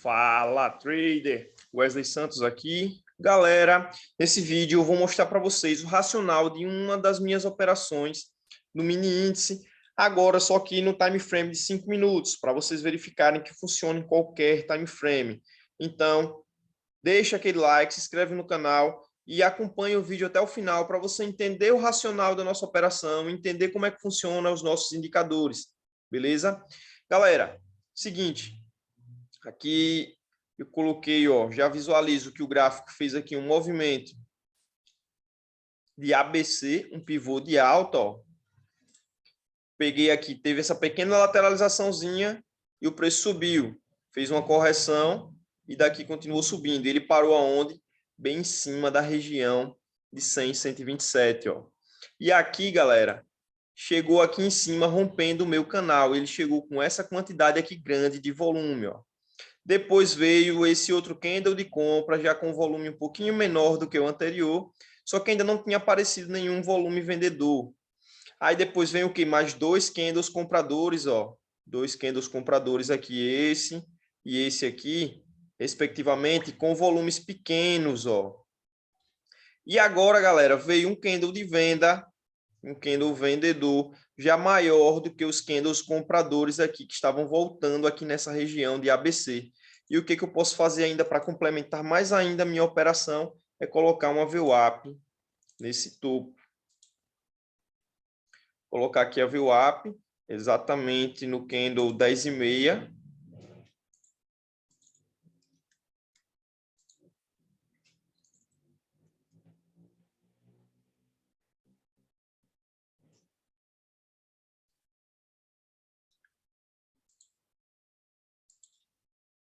Fala, trader! Wesley Santos aqui. Galera, nesse vídeo eu vou mostrar para vocês o racional de uma das minhas operações no mini índice, agora só que no time frame de 5 minutos, para vocês verificarem que funciona em qualquer time frame. Então, deixa aquele like, se inscreve no canal e acompanha o vídeo até o final para você entender o racional da nossa operação, entender como é que funcionam os nossos indicadores, beleza? Galera, seguinte, aqui eu coloquei, ó, já visualizo que o gráfico fez aqui um movimento de ABC, um pivô de alta, ó. Peguei aqui, teve essa pequena lateralizaçãozinha e o preço subiu, fez uma correção e daqui continuou subindo. Ele parou aonde? Bem em cima da região de 100, 127, ó. E aqui, galera, chegou aqui em cima rompendo o meu canal. Ele chegou com essa quantidade aqui grande de volume, ó. Depois veio esse outro candle de compra, já com volume um pouquinho menor do que o anterior, só que ainda não tinha aparecido nenhum volume vendedor. Aí depois vem o que? Mais dois candles compradores, ó. Dois candles compradores aqui, esse e esse aqui, respectivamente, com volumes pequenos, ó. E agora, galera, veio um candle de venda, um candle vendedor, já maior do que os candles compradores aqui, que estavam voltando aqui nessa região de ABC. E o que eu posso fazer ainda para complementar mais ainda a minha operação é colocar uma VWAP nesse topo. Colocar aqui a VWAP exatamente no candle 10,5.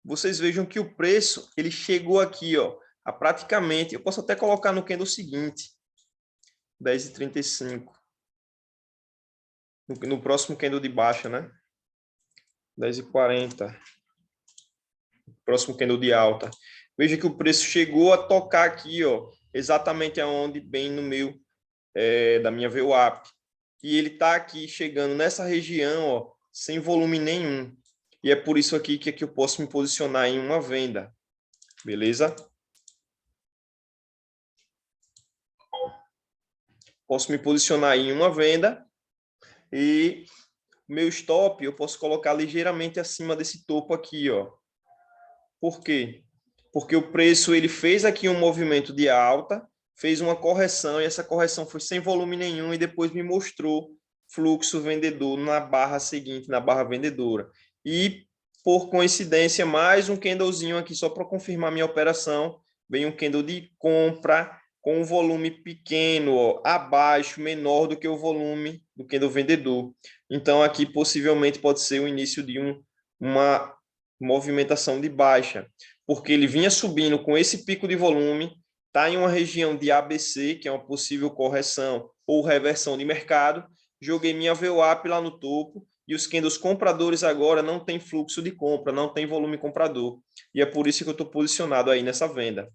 Vocês vejam que o preço ele chegou aqui, ó, a praticamente, eu posso até colocar no candle seguinte, 10,35. No próximo candle de baixa, né? 10,40. Próximo candle de alta. Veja que o preço chegou a tocar aqui, ó, exatamente aonde, bem no meio da minha VWAP. E ele está aqui chegando nessa região, ó, sem volume nenhum. E é por isso aqui que eu posso me posicionar em uma venda. Beleza? Posso me posicionar em uma venda e meu stop eu posso colocar ligeiramente acima desse topo aqui, ó. Por quê? Porque o preço ele fez aqui um movimento de alta, fez uma correção e essa correção foi sem volume nenhum e depois me mostrou fluxo vendedor na barra seguinte, na barra vendedora. E por coincidência, mais um candlezinho aqui só para confirmar minha operação, vem um candle de compra com um volume pequeno, ó, abaixo, menor do que o volume do candle vendedor. Então aqui possivelmente pode ser o início de uma movimentação de baixa, porque ele vinha subindo com esse pico de volume, está em uma região de ABC, que é uma possível correção ou reversão de mercado, joguei minha VWAP lá no topo, e os candles compradores agora não tem fluxo de compra, não tem volume comprador, e é por isso que eu estou posicionado aí nessa venda.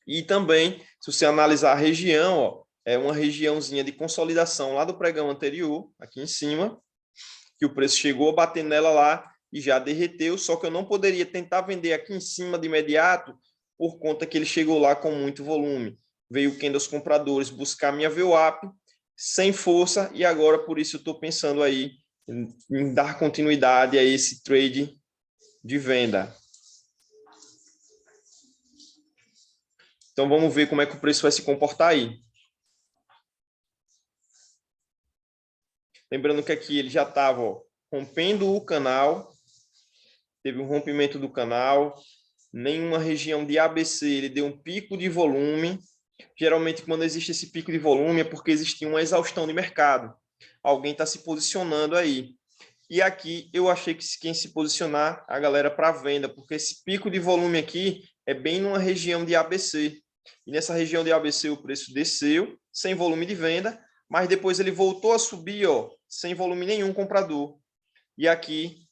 E também, se você analisar a região, ó, é uma regiãozinha de consolidação lá do pregão anterior, aqui em cima, que o preço chegou a bater nela lá, e já derreteu, só que eu não poderia tentar vender aqui em cima de imediato, por conta que ele chegou lá com muito volume. Veio o candles compradores buscar minha VWAP sem força, e agora por isso eu estou pensando aí em dar continuidade a esse trade de venda. Então vamos ver como é que o preço vai se comportar aí. Lembrando que aqui ele já estava rompendo o canal, teve um rompimento do canal, nenhuma região de ABC, ele deu um pico de volume. Geralmente, quando existe esse pico de volume, é porque existe uma exaustão de mercado. Alguém está se posicionando aí. E aqui, eu achei que quem se posicionar, a galera para venda, porque esse pico de volume aqui é bem numa região de ABC. E nessa região de ABC, o preço desceu, sem volume de venda, mas depois ele voltou a subir, ó, sem volume nenhum comprador. E aqui,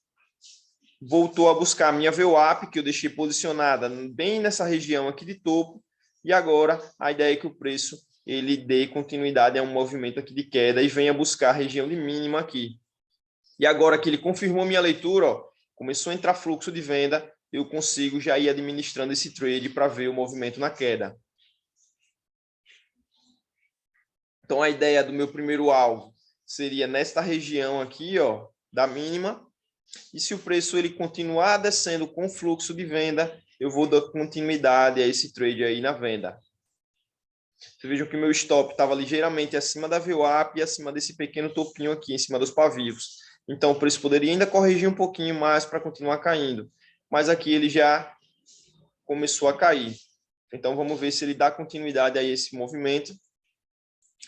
voltou a buscar a minha VWAP, que eu deixei posicionada bem nessa região aqui de topo, e agora a ideia é que o preço ele dê continuidade a um movimento aqui de queda e venha buscar a região de mínima aqui. E agora que ele confirmou minha leitura, ó, começou a entrar fluxo de venda, eu consigo já ir administrando esse trade para ver o movimento na queda. Então, a ideia do meu primeiro alvo seria nesta região aqui, ó, da mínima. E se o preço ele continuar descendo com fluxo de venda, eu vou dar continuidade a esse trade aí na venda. Vocês vejam que meu stop estava ligeiramente acima da VWAP e acima desse pequeno topinho aqui, em cima dos pavios. Então, o preço poderia ainda corrigir um pouquinho mais para continuar caindo. Mas aqui ele já começou a cair. Então, vamos ver se ele dá continuidade a esse movimento.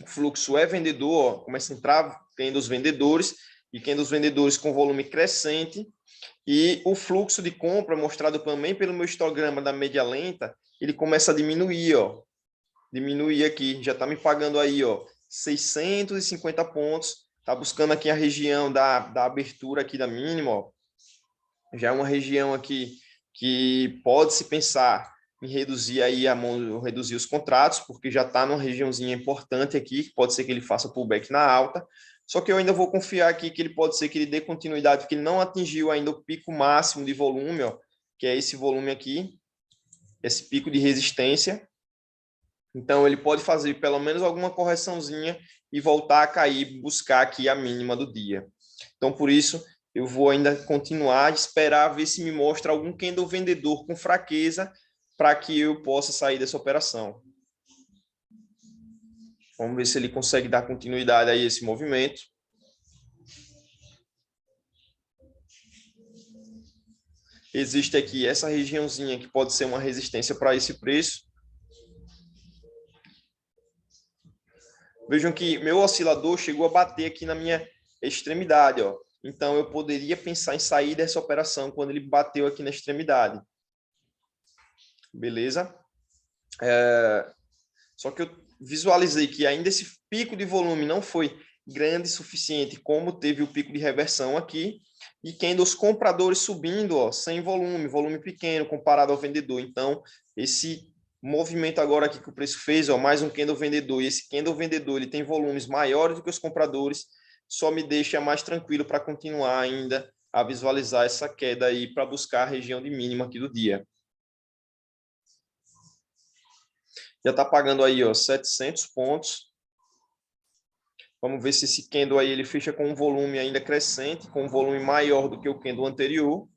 O fluxo é vendedor, ó, começa a entrar dos vendedores, e dos vendedores com volume crescente. E o fluxo de compra, mostrado também pelo meu histograma da média lenta, ele começa a diminuir, ó. Diminuir aqui, já está me pagando aí, ó, 650 pontos. Está buscando aqui a região da abertura aqui da mínima, ó. Já é uma região aqui que pode-se pensar em reduzir aí reduzir os contratos, porque já está numa regiãozinha importante aqui, que pode ser que ele faça pullback na alta. Só que eu ainda vou confiar aqui que ele pode ser que ele dê continuidade, porque ele não atingiu ainda o pico máximo de volume, ó, que é esse volume aqui, esse pico de resistência. Então, ele pode fazer pelo menos alguma correçãozinha e voltar a cair, buscar aqui a mínima do dia. Então, por isso, eu vou ainda continuar, esperar ver se me mostra algum candle vendedor com fraqueza para que eu possa sair dessa operação. Vamos ver se ele consegue dar continuidade a esse movimento. Existe aqui essa regiãozinha que pode ser uma resistência para esse preço. Vejam que meu oscilador chegou a bater aqui na minha extremidade, ó. Então, eu poderia pensar em sair dessa operação quando ele bateu aqui na extremidade. Beleza? Só que eu visualizei que ainda esse pico de volume não foi grande o suficiente, como teve o pico de reversão aqui, e candles compradores subindo, ó, sem volume, volume pequeno comparado ao vendedor. Então, esse movimento agora aqui que o preço fez, ó, mais um candle vendedor, e esse candle vendedor ele tem volumes maiores do que os compradores, só me deixa mais tranquilo para continuar ainda a visualizar essa queda aí para buscar a região de mínima aqui do dia. Já está pagando aí, ó, 700 pontos. Vamos ver se esse candle aí ele fecha com um volume ainda crescente, com um volume maior do que o candle anterior.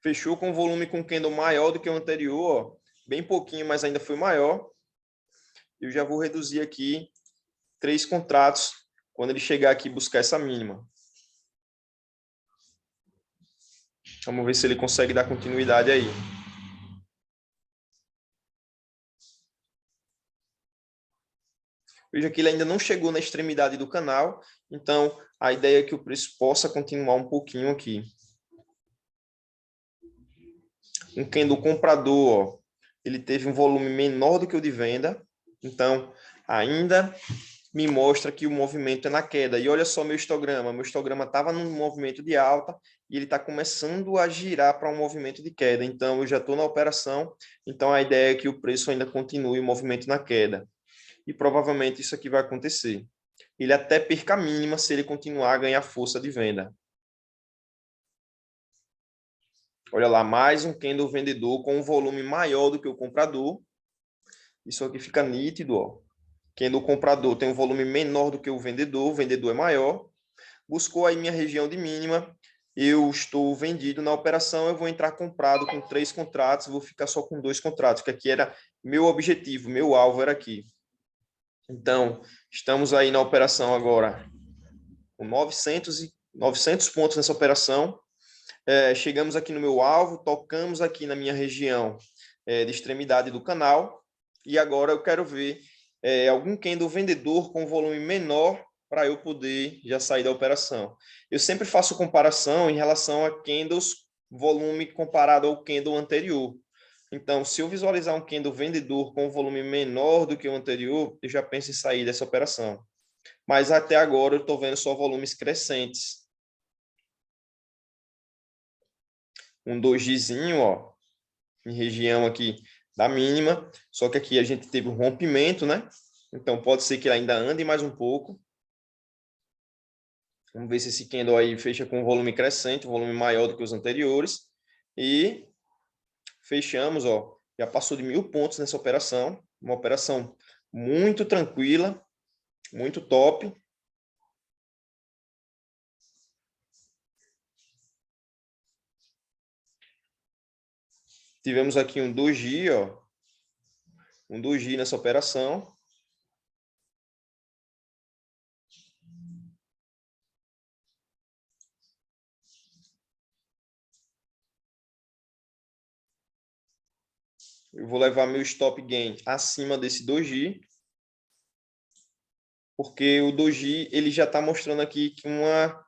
Fechou com volume com candle maior do que o anterior, ó, bem pouquinho, mas ainda foi maior. Eu já vou reduzir aqui 3 contratos quando ele chegar aqui e buscar essa mínima. Vamos ver se ele consegue dar continuidade aí. Veja que ele ainda não chegou na extremidade do canal, então a ideia é que o preço possa continuar um pouquinho aqui. Um candle comprador, ó, ele teve um volume menor do que o de venda, então ainda me mostra que o movimento é na queda. E olha só meu histograma estava num movimento de alta e ele está começando a girar para um movimento de queda. Então, eu já estou na operação, então a ideia é que o preço ainda continue o movimento na queda. E provavelmente isso aqui vai acontecer. Ele até perca a mínima se ele continuar a ganhar força de venda. Olha lá, mais um candle vendedor com um volume maior do que o comprador. Isso aqui fica nítido, ó. Candle comprador tem um volume menor do que o vendedor é maior. Buscou aí minha região de mínima, eu estou vendido na operação, eu vou entrar comprado com 3 contratos, vou ficar só com 2 contratos, que aqui era meu objetivo, meu alvo era aqui. Então, estamos aí na operação agora com 900 pontos nessa operação. Chegamos aqui no meu alvo, tocamos aqui na minha região de extremidade do canal, e agora eu quero ver algum candle vendedor com volume menor para eu poder já sair da operação. Eu sempre faço comparação em relação a candles volume comparado ao candle anterior. Então, se eu visualizar um candle vendedor com volume menor do que o anterior, eu já penso em sair dessa operação. Mas até agora eu estou vendo só volumes crescentes. Um 2Gzinho, ó, em região aqui da mínima, só que aqui a gente teve um rompimento, né? Então, pode ser que ele ainda ande mais um pouco. Vamos ver se esse candle aí fecha com um volume crescente, um volume maior do que os anteriores. E fechamos, ó, já passou de 1.000 pontos nessa operação. Uma operação muito tranquila, muito top. Tivemos aqui um doji, ó, um doji nessa operação. Eu vou levar meu stop gain acima desse doji, porque o doji ele já está mostrando aqui que uma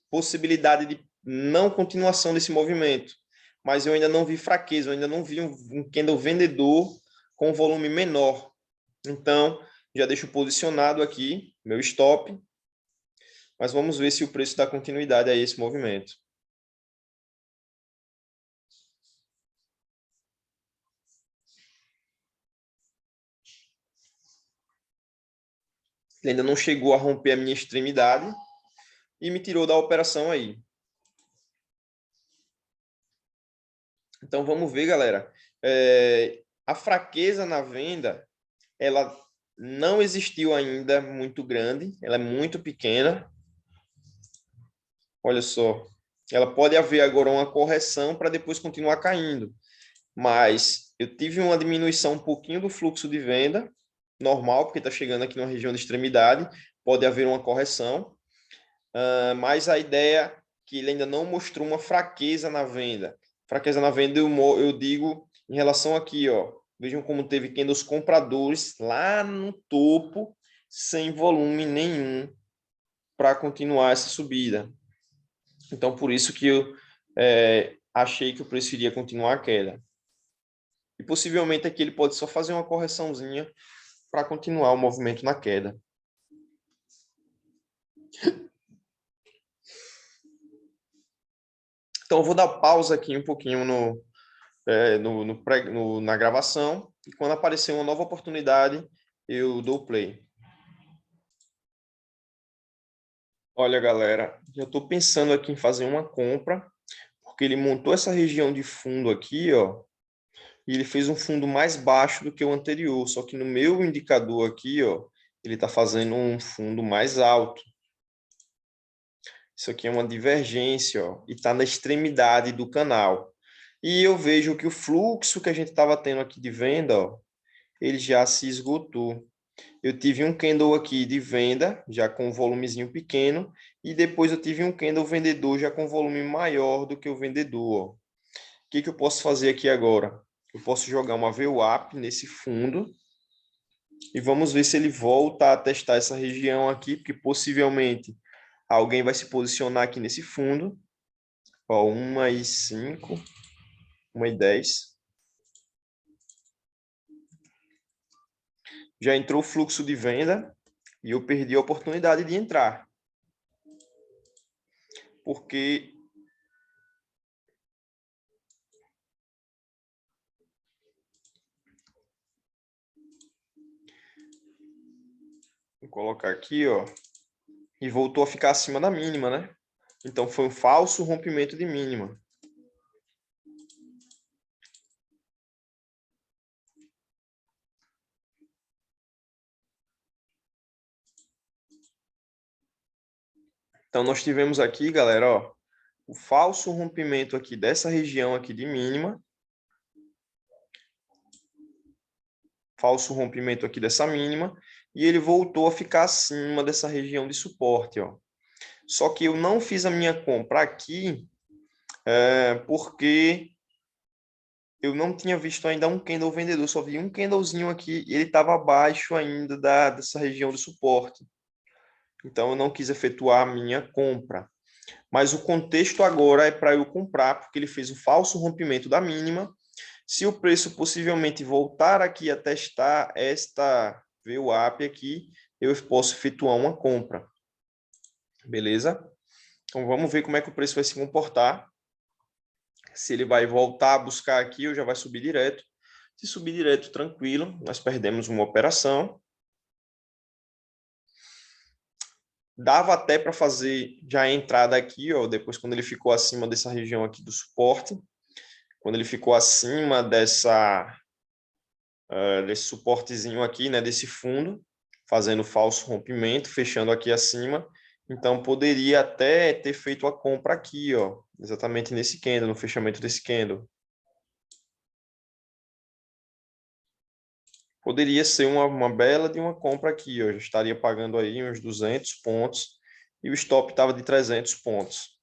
possibilidade de não continuação desse movimento. Mas eu ainda não vi fraqueza, eu ainda não vi um candle vendedor com volume menor. Então, já deixo posicionado aqui meu stop, mas vamos ver se o preço dá continuidade a esse movimento. Ele ainda não chegou a romper a minha extremidade e me tirou da operação aí. Então, vamos ver, galera. A fraqueza na venda, ela não existiu ainda muito grande, ela é muito pequena. Olha só, ela pode haver agora uma correção para depois continuar caindo. Mas eu tive uma diminuição um pouquinho do fluxo de venda, normal, porque está chegando aqui numa região de extremidade, pode haver uma correção, mas a ideia é que ele ainda não mostrou uma fraqueza na venda. Fraqueza na venda eu digo em relação aqui, ó, vejam como teve candles compradores lá no topo, sem volume nenhum para continuar essa subida. Então, por isso que eu achei que o preço iria continuar a queda. E possivelmente aqui ele pode só fazer uma correçãozinha para continuar o movimento na queda. Então, eu vou dar pausa aqui um pouquinho na gravação. E quando aparecer uma nova oportunidade, eu dou play. Olha, galera, já estou pensando aqui em fazer uma compra, porque ele montou essa região de fundo aqui, ó, e ele fez um fundo mais baixo do que o anterior, só que no meu indicador aqui, ó, ele está fazendo um fundo mais alto. Isso aqui é uma divergência, ó, e está na extremidade do canal. E eu vejo que o fluxo que a gente estava tendo aqui de venda, ó, ele já se esgotou. Eu tive um candle aqui de venda, já com um volumezinho pequeno, e depois eu tive um candle vendedor já com volume maior do que o vendedor. Ó. O que eu posso fazer aqui agora? Eu posso jogar uma VWAP nesse fundo e vamos ver se ele volta a testar essa região aqui, porque possivelmente alguém vai se posicionar aqui nesse fundo. Ó, 1,05, 1,10. Já entrou o fluxo de venda e eu perdi a oportunidade de entrar. Porque vou colocar aqui, ó, e voltou a ficar acima da mínima, né? Então foi um falso rompimento de mínima. Então nós tivemos aqui, galera, ó, o falso rompimento aqui dessa região aqui de mínima, falso rompimento aqui dessa mínima, e ele voltou a ficar acima dessa região de suporte, ó. Só que eu não fiz a minha compra aqui porque eu não tinha visto ainda um candle vendedor, só vi um candlezinho aqui e ele estava abaixo ainda dessa região de suporte. Então, eu não quis efetuar a minha compra. Mas o contexto agora é para eu comprar, porque ele fez um falso rompimento da mínima. Se o preço possivelmente voltar aqui a testar esta VWAP aqui, eu posso efetuar uma compra. Beleza? Então, vamos ver como é que o preço vai se comportar. Se ele vai voltar a buscar aqui, ou já vai subir direto. Se subir direto, tranquilo, nós perdemos uma operação. Dava até para fazer já a entrada aqui, ó, depois quando ele ficou acima dessa região aqui do suporte. Quando ele ficou acima desse suportezinho aqui, né, desse fundo, fazendo falso rompimento, fechando aqui acima. Então, poderia até ter feito a compra aqui, ó, exatamente nesse candle, no fechamento desse candle. Poderia ser uma bela de uma compra aqui, ó, eu estaria pagando aí uns 200 pontos e o stop estava de 300 pontos.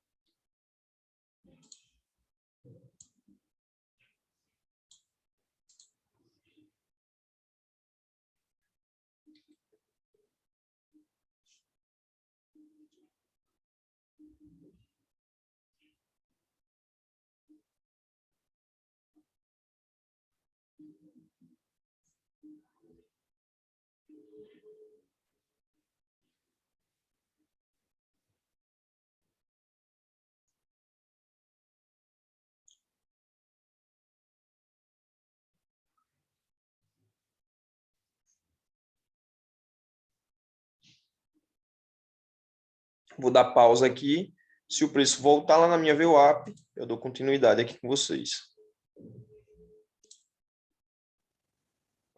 Vou dar pausa aqui. Se o preço voltar lá na minha VWAP, eu dou continuidade aqui com vocês.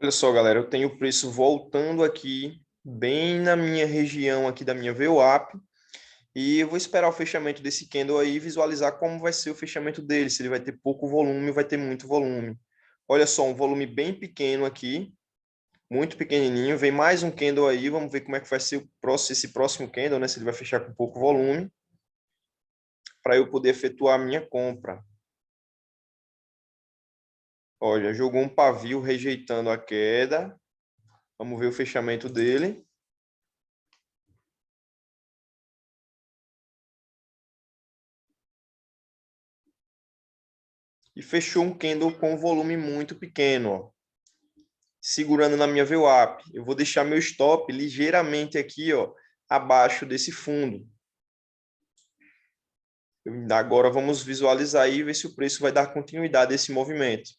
Olha só, galera, eu tenho o preço voltando aqui, bem na minha região aqui da minha VWAP. E eu vou esperar o fechamento desse candle aí e visualizar como vai ser o fechamento dele, se ele vai ter pouco volume ou vai ter muito volume. Olha só, um volume bem pequeno aqui, muito pequenininho. Vem mais um candle aí, vamos ver como é que vai ser esse próximo candle, né? Se ele vai fechar com pouco volume, para eu poder efetuar a minha compra. Olha, jogou um pavio rejeitando a queda. Vamos ver o fechamento dele. E fechou um candle com volume muito pequeno, ó, segurando na minha VWAP. Eu vou deixar meu stop ligeiramente aqui, ó, abaixo desse fundo. Agora vamos visualizar aí e ver se o preço vai dar continuidade a esse movimento.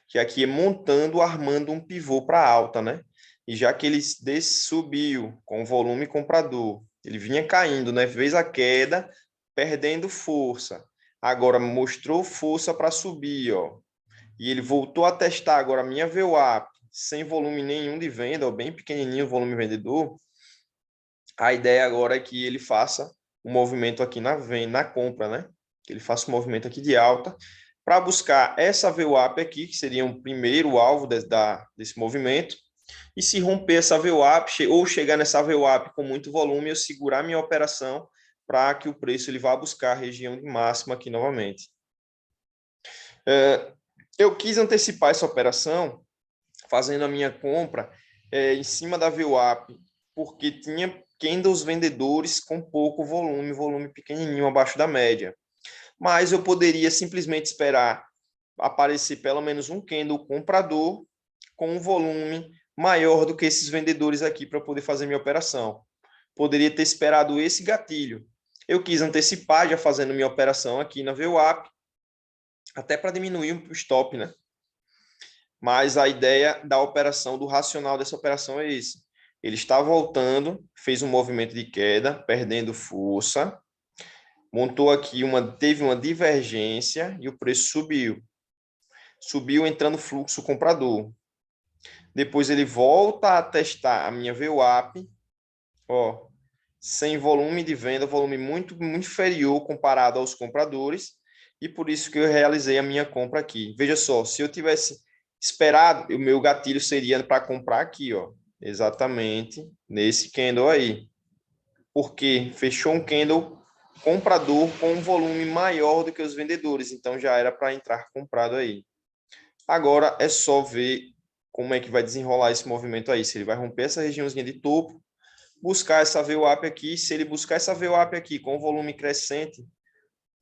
Que aqui é montando, armando um pivô para alta, né? E já que ele subiu com volume comprador, ele vinha caindo, né? Fez a queda, perdendo força. Agora mostrou força para subir, ó. E ele voltou a testar agora a minha VWAP, sem volume nenhum de venda, ó, bem pequenininho o volume vendedor. A ideia agora é que ele faça um movimento aqui na compra, né? Que ele faça um movimento aqui de alta para buscar essa VWAP aqui, que seria um primeiro alvo desse movimento. E se romper essa VWAP ou chegar nessa VWAP com muito volume, eu segurar minha operação para que o preço ele vá buscar a região de máxima aqui novamente. Eu quis antecipar essa operação fazendo a minha compra em cima da VWAP, porque tinha candles vendedores com pouco volume, volume pequenininho, abaixo da média. Mas eu poderia simplesmente esperar aparecer pelo menos um candle comprador com um volume maior do que esses vendedores aqui para poder fazer minha operação. Poderia ter esperado esse gatilho. Eu quis antecipar, já fazendo minha operação aqui na VWAP, até para diminuir o stop, né? Mas a ideia da operação, do racional dessa operação é esse. Ele está voltando, fez um movimento de queda, perdendo força, montou aqui teve uma divergência e o preço subiu. Subiu entrando fluxo comprador. Depois ele volta a testar a minha VWAP, ó, sem volume de venda, volume muito, muito inferior comparado aos compradores, e por isso que eu realizei a minha compra aqui. Veja só, se eu tivesse esperado, o meu gatilho seria para comprar aqui, ó, exatamente nesse candle aí, porque fechou um candle comprador com um volume maior do que os vendedores, então já era para entrar comprado aí. Agora é só ver como é que vai desenrolar esse movimento aí, se ele vai romper essa regiãozinha de topo, buscar essa VWAP aqui, se ele buscar essa VWAP aqui com volume crescente,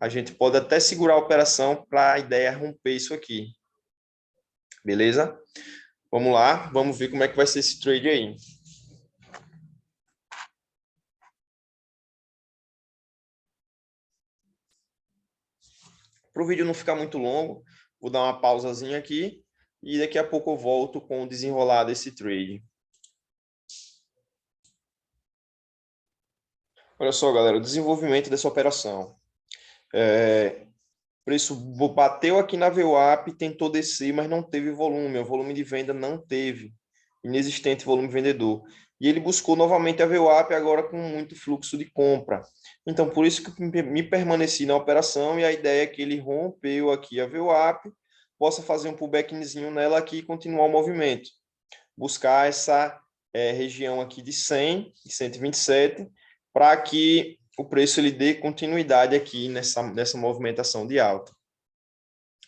a gente pode até segurar a operação para a ideia romper isso aqui. Beleza? Vamos lá, vamos ver como é que vai ser esse trade aí. Para o vídeo não ficar muito longo, vou dar uma pausazinha aqui e daqui a pouco eu volto com o desenrolar desse trade. Olha só, galera, o desenvolvimento dessa operação. O preço bateu aqui na VWAP, tentou descer, mas não teve volume. O volume de venda não teve. Inexistente volume vendedor. E ele buscou novamente a VWAP agora com muito fluxo de compra. Então, por isso que me permaneci na operação e a ideia é que ele rompeu aqui a VWAP, possa fazer um pullbackzinho nela aqui e continuar o movimento. Buscar essa região aqui de 100 e 127 para que o preço ele dê continuidade aqui nessa movimentação de alta.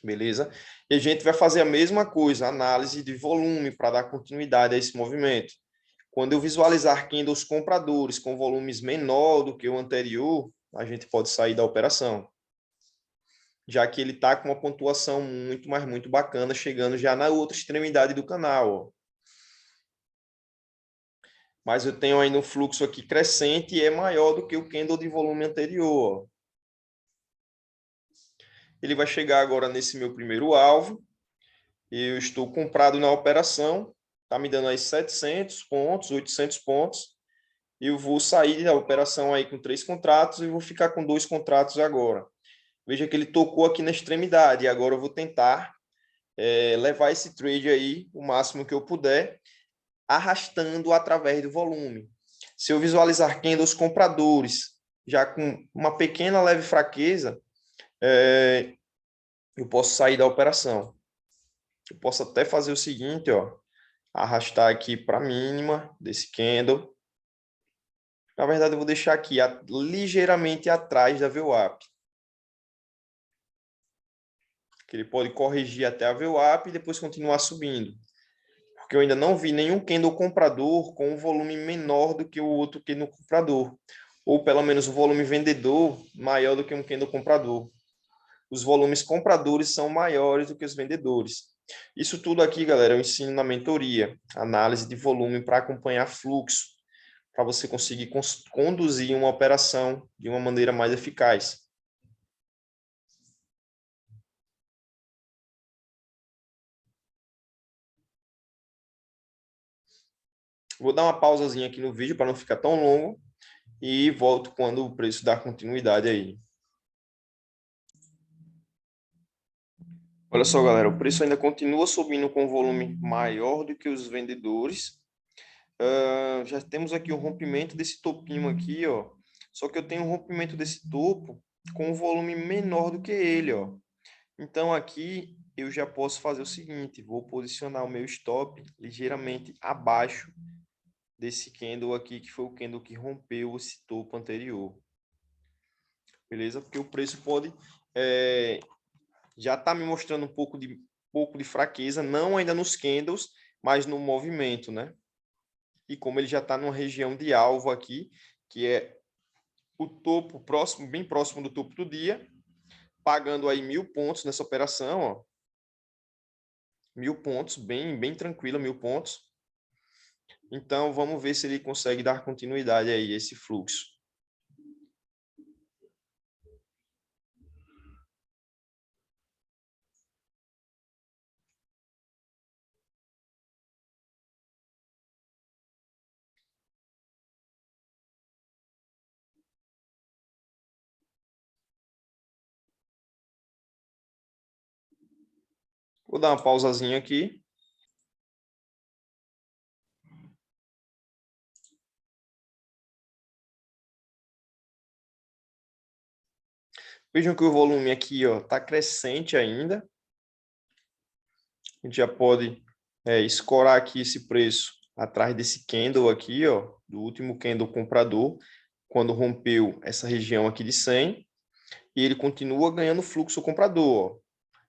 Beleza? E a gente vai fazer a mesma coisa, análise de volume para dar continuidade a esse movimento. Quando eu visualizar candles compradores com volumes menor do que o anterior, a gente pode sair da operação. Já que ele está com uma pontuação muito, mas muito bacana, chegando já na outra extremidade do canal. Ó. Mas eu tenho ainda um fluxo aqui crescente e é maior do que o candle de volume anterior. Ó. Ele vai chegar agora nesse meu primeiro alvo. Eu estou comprado na operação, está me dando aí 700 pontos, 800 pontos. Eu vou sair da operação aí com 3 contratos e vou ficar com 2 contratos agora. Veja que ele tocou aqui na extremidade e agora eu vou tentar levar esse trade aí o máximo que eu puder, arrastando através do volume. Se eu visualizar candles compradores, já com uma pequena leve fraqueza, eu posso sair da operação. Eu posso até fazer o seguinte, ó, arrastar aqui para a mínima desse candle. Na verdade, eu vou deixar aqui ligeiramente atrás da VWAP. Que ele pode corrigir até a VWAP e depois continuar subindo. Porque eu ainda não vi nenhum candle comprador com um volume menor do que o outro candle comprador. Ou pelo menos o volume vendedor maior do que um candle comprador. Os volumes compradores são maiores do que os vendedores. Isso tudo aqui, galera, eu ensino na mentoria. Análise de volume para acompanhar fluxo. Para você conseguir conduzir uma operação de uma maneira mais eficaz. Vou dar uma pausazinha aqui no vídeo para não ficar tão longo e volto quando o preço dá continuidade aí. Olha só, galera, o preço ainda continua subindo com volume maior do que os vendedores. Já temos aqui o rompimento desse topinho aqui, ó. Só que eu tenho um rompimento desse topo com um volume menor do que ele, ó. Então aqui eu já posso fazer o seguinte, vou posicionar o meu stop ligeiramente abaixo desse candle aqui, que foi o candle que rompeu esse topo anterior. Beleza? Porque o preço pode já está me mostrando um pouco de fraqueza, não ainda nos candles, mas no movimento, né? E como ele já está numa região de alvo aqui, que é o topo próximo, bem próximo do topo do dia, pagando aí 1.000 pontos nessa operação, ó. 1.000 pontos, bem tranquilo, 1.000 pontos. Então, vamos ver se ele consegue dar continuidade aí a esse fluxo. Vou dar uma pausazinha aqui. Vejam que o volume aqui está crescente ainda. A gente já pode escorar aqui esse preço atrás desse candle aqui, ó, do último candle comprador, quando rompeu essa região aqui de 100, e ele continua ganhando fluxo comprador, ó,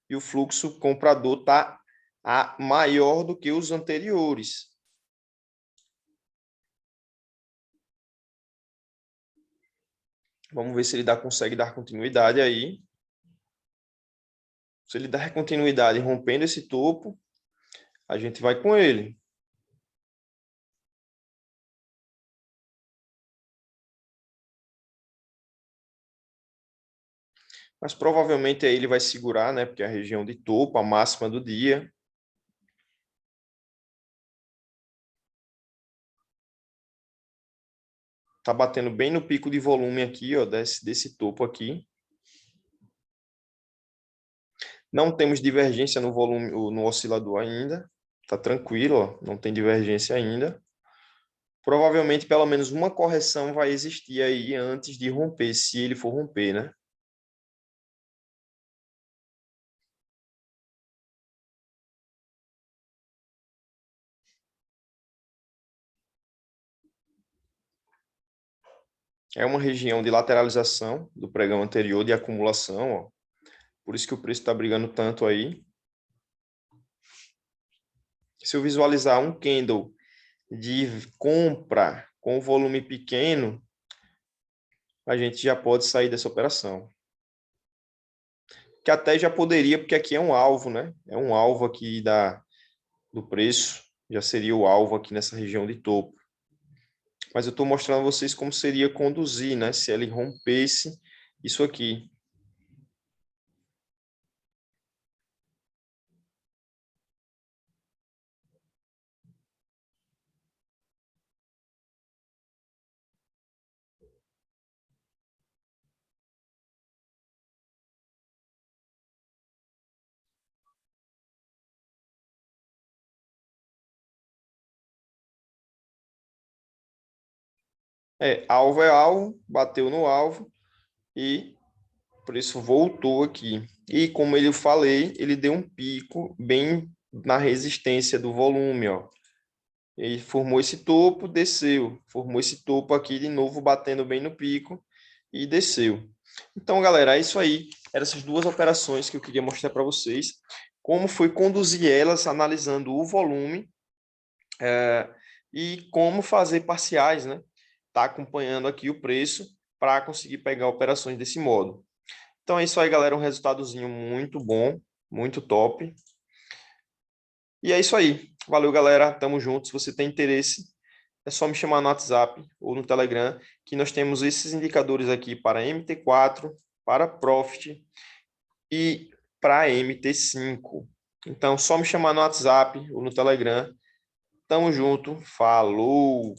e o fluxo comprador está maior do que os anteriores. Vamos ver se ele consegue dar continuidade aí. Se ele der continuidade rompendo esse topo, a gente vai com ele. mas provavelmente aí ele vai segurar, né? Porque é a região de topo, a máxima do dia. Tá batendo bem no pico de volume aqui, ó, desse topo aqui. Não temos divergência no volume, no oscilador ainda. Tá tranquilo, ó, não tem divergência ainda. Provavelmente pelo menos uma correção vai existir aí antes de romper, se ele for romper, né? É uma região de lateralização do pregão anterior, de acumulação, ó. Por isso que o preço está brigando tanto aí. Se eu visualizar um candle de compra com volume pequeno, a gente já pode sair dessa operação. Que até já poderia, porque aqui é um alvo, né? É um alvo aqui do preço, já seria o alvo aqui nessa região de topo. Mas eu estou mostrando a vocês como seria conduzir, né? Se ele rompesse isso aqui. Alvo é alvo, bateu no alvo e por isso voltou aqui. E como eu falei, ele deu um pico bem na resistência do volume, ó. Ele formou esse topo, desceu. Formou esse topo aqui de novo, batendo bem no pico e desceu. Então, galera, é isso aí. Eram essas duas operações que eu queria mostrar para vocês. Como foi conduzir elas, analisando o volume e como fazer parciais, né? Tá acompanhando aqui o preço para conseguir pegar operações desse modo. Então é isso aí, galera. Um resultadozinho muito bom, muito top. E é isso aí. Valeu, galera. Tamo junto. Se você tem interesse, é só me chamar no WhatsApp ou no Telegram, que nós temos esses indicadores aqui para MT4, para Profit e para MT5. Então, só me chamar no WhatsApp ou no Telegram. Tamo junto. Falou!